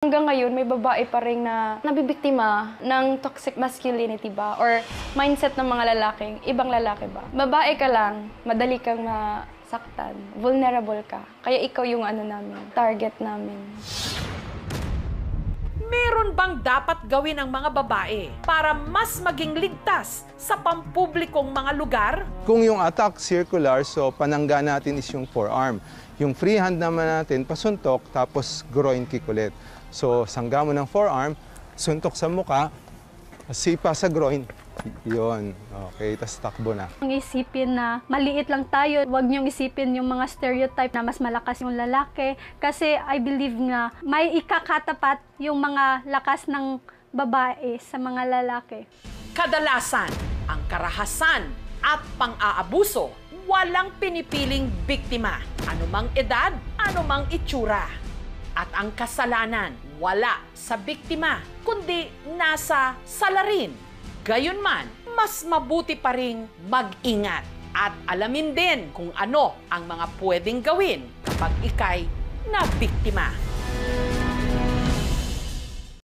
Hanggang ngayon, may babae pa rin na nabibiktima ng toxic masculinity ba? Or mindset ng mga lalaking, ibang lalaki ba? Babae ka lang, madali kang masaktan, vulnerable ka. Kaya ikaw yung target namin. Meron bang dapat gawin ang mga babae para mas maging ligtas sa pampublikong mga lugar? Kung yung attack circular, so panangga natin is yung forearm. Yung freehand naman natin, pasuntok, tapos groin kick ulit. So, sangga mo ng forearm, suntok sa muka, sipa sa groin. Yun. Okay, tapos takbo na. Isipin na maliit lang tayo, huwag niyong isipin yung mga stereotype na mas malakas yung lalaki. Kasi I believe nga may ikakatapat yung mga lakas ng babae sa mga lalaki. Kadalasan, ang karahasan at pang-aabuso, walang pinipiling biktima. Anumang edad, anumang itsura. At ang kasalanan, wala sa biktima, kundi nasa salarin. Gayunman, mas mabuti pa ring mag-ingat at alamin din kung ano ang mga pwedeng gawin kapag ika'y nabiktima.